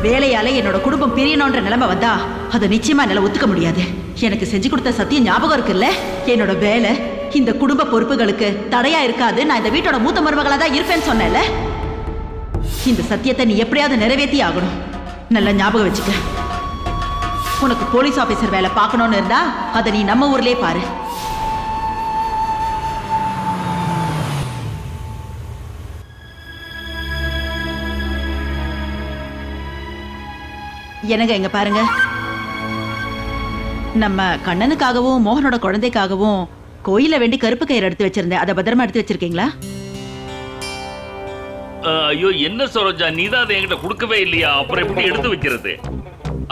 வேலையால என்னோட குடும்பம் பிரியணும்ன்ற நிலைமை வந்தா அதை நிச்சயமா என்னால ஒத்துக்க முடியாது. எனக்கு செஞ்சு கொடுத்த சத்தியம் ஞாபகம் இருக்குல்ல? என்னோட வேலை இந்த குடும்ப பொறுப்புகளுக்கு தடையா இருக்காது, நான் இந்த வீட்டோட மூத்த மருமகளா தான் இருப்பேன்னு சொன்னேன்ல. இந்த சத்தியத்தை நீ எப்படியாவது நிறைவேற்றி ஆகணும். நல்லா ஞாபகம் வச்சுக்க. உனக்கு போலீஸ் ஆபீசர் வேலை பார்க்கணும்னு இருந்தா அதை நீ நம்ம ஊர்லயே பாரு. என்னங்க இங்க பாருங்க, நம்ம கண்ணனுக்காகவும் மோகனோட குழந்தைக்காகவும் கோயில வேண்டி கருப்பு கயிறு எடுத்து வச்சிருந்தேன். அதை பத்திரமா எடுத்து வச்சிருக்கீங்களா? ஐயோ என்ன சரோஜா, நீதான் அதை என்கிட்ட கொடுக்கவே இல்லையா? அப்புறம் எப்படி எடுத்து வைக்கிறது?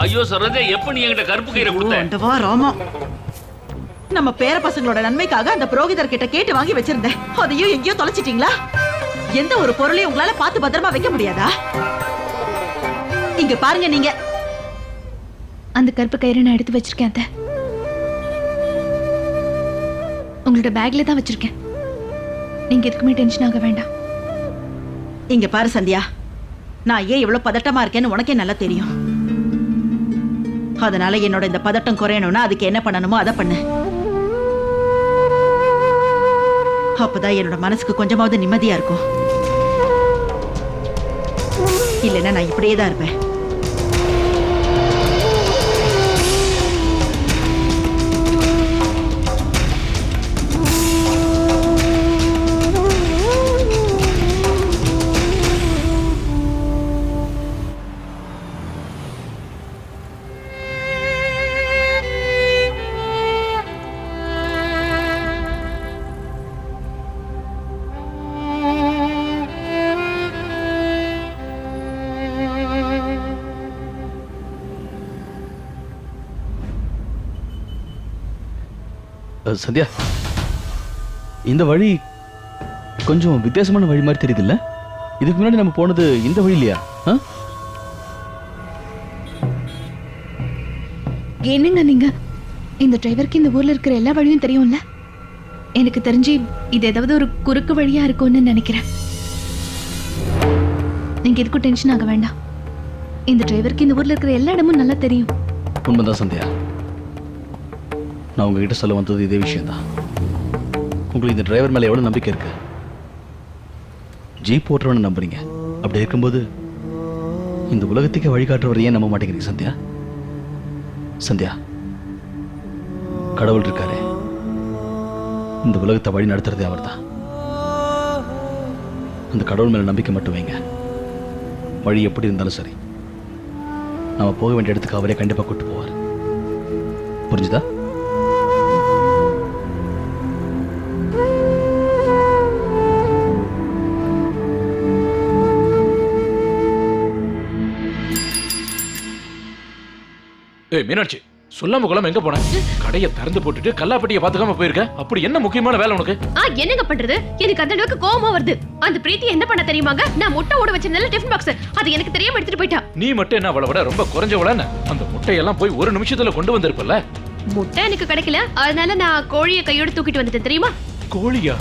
ஐயோ சரோஜா, எப்ப நீ என்கிட்ட கருப்பு கயிறை கொடுத்த? ராமா, நம்ம பேர பசங்களோட நன்மைக்காக அந்த புரோகிதர் கிட்ட கேட்டு வாங்கி வச்சிருந்தேன். அதையும் எங்கேயோ தொலைச்சிட்டீங்களா? எந்த ஒரு பொருளையும் உங்களால பார்த்து பத்திரமா வைக்க முடியாதா? இங்க பாருங்க, நீங்க அந்த கருப்பு கயிறை நான் எடுத்து வச்சிருக்கேன். அத்தை, உங்களோட பேக்ல தான் வச்சிருக்கேன். நீங்க எதுக்குமே டென்ஷன் ஆக வேண்டாம். இங்க பாரு சந்தியா, நான் ஏன் இவ்வளவு பதட்டமா இருக்கேன்னு உனக்கே நல்லா தெரியும். அதனால என்னோட இந்த பதட்டம் குறையணும்னா அதுக்கு என்ன பண்ணணுமோ அதை பண்ணு. அப்பதான் என்னோட மனசுக்கு கொஞ்சமாவது நிம்மதியா இருக்கும். இல்லைன்னா நான் இப்படியே தான் இருப்பேன். சந்தியா, இந்த வழி கொஞ்சம் வித்தியாசமான வழி மாதிரி தெரியுது இல்ல? இதுக்கு முன்னாடி நம்ம போனது இந்த வழி இல்லையா? என்னங்க நீங்க? இந்த டிரைவருக்கு இந்த ஊர்ல இருக்கிற எல்லா வழியும் தெரியும்ல? எனக்கு தெரிஞ்சு இது ஏதாவது ஒரு குறுக்கு வழியா இருக்கும்னு நினைக்கிறேன். நீங்க எதுக்கும் டென்ஷன் ஆக வேண்டாம். இந்த டிரைவருக்கு இந்த ஊர்ல இருக்கிற எல்லா இடமும் நல்லா தெரியும். உண்மைதான் சந்தியா, நான் உங்ககிட்ட சொல்ல வந்தது இதே விஷயம்தான். உங்களுக்கு இந்த டிரைவர் மேல எவ்வளவு நம்பிக்கை இருக்கு? ஜீப் ஓட்டுறவன்னு நம்புறீங்க. அப்படி இருக்கும்போது இந்த உலகத்துக்கு வழிகாட்டுறவர் ஏன் நம்ப மாட்டேங்கிறீங்க சந்தியா? சந்தியா, கடவுள் இருக்காரு, இந்த உலகத்தை வழி நடத்துறதே அவர் தான். அந்த கடவுள் மேல நம்பிக்கை மட்டும் வைங்க. வழி எப்படி இருந்தாலும் சரி, நாம போக வேண்டிய இடத்துக்கு அவரே கண்டிப்பா கூட்டு போவார். புரிஞ்சுதா? மீனாட்சி, சொல்லாம கொள்ளாம எங்க போன? கடையை திறந்து போட்டுட்டு கல்லாப்பட்டியை பாத்துக்காம போயிருக்க. அப்படி என்ன முக்கியமான வேலை உனக்கு? என்னங்க பண்றது? எனக்கு அந்த அளவுக்கு கோவமா வருது. அந்த பிரீத்தி என்ன பண்ண தெரியுமாங்க? நான் முட்டை ஓட வச்சிருந்தேன் டிஃபன் பாக்ஸ், அது எனக்கு தெரியாம எடுத்துட்டு போயிட்டா. நீ மட்டும் என்ன அவளை விட ரொம்ப குறைஞ்சவளன்னு? அந்த முட்டையெல்லாம் போய் ஒரு நிமிஷத்துல கொண்டு வந்திருப்பல. முட்டை எனக்கு கிடைக்கல, அதனால நான் கோழியை கையோட தூக்கிட்டு வந்துட்டேன் தெரியுமா? கோழியா?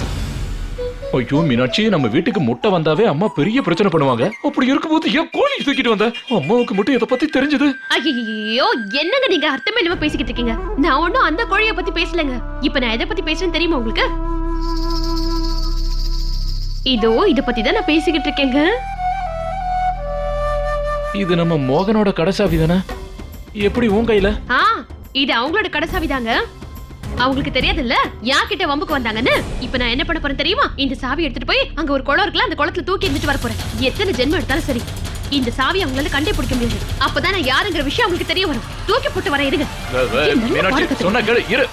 ஐயோ மீனாட்சி, நம்ம வீட்டுக்கு முட்டை வந்தாவே அம்மா பெரிய பிரச்சனை பண்ணுவாங்க. அப்படி இருக்கும்போது ஏன் கோழி தூக்கிட்டு வந்த? அம்மாவுக்கு மட்டும் இதை பத்தி தெரிஞ்சது? ஐயோ, என்னங்க நீங்க அர்த்தமே இல்லாம பேசிக்கிட்டு இருக்கீங்க? நான் ஒன்னும் அந்த கோழியை பத்தி பேசலங்க. இப்ப நான் எதை பத்தி பேசுறேன்னு தெரியுமா உங்களுக்கு? இதோ இத பத்தி தான் நான் பேசிக்கிட்டு இருக்கேங்க. இது நம்ம மோகனோட கடைசாவி தானே? எப்படி உன் கையில? இது அவங்களோட கடைசாவிதாங்க. அவங்களுக்கு தெரியாதுல்ல யார்கிட்ட வம்புக்கு வந்தாங்கன்னு. இப்ப நான் என்ன பண்ண போறேன் தெரியுமா? இந்த சாவி எடுத்துட்டு போய் அங்க ஒரு குளம் இருக்குல்ல, அந்த குளத்துல தூக்கி இருந்துட்டு வர போறேன். எத்தனை ஜென்மம் எடுத்தாலும் சரி, இந்த சாவி அவங்களால கண்டுபிடிக்க முடியாது. அப்பதான் நான் யாருங்கிற விஷயம் அவங்களுக்கு தெரிய வரும். தூக்கி போட்டு வரேன். இருங்க. மீனாட்சி சொன்னா கேளு. இரு.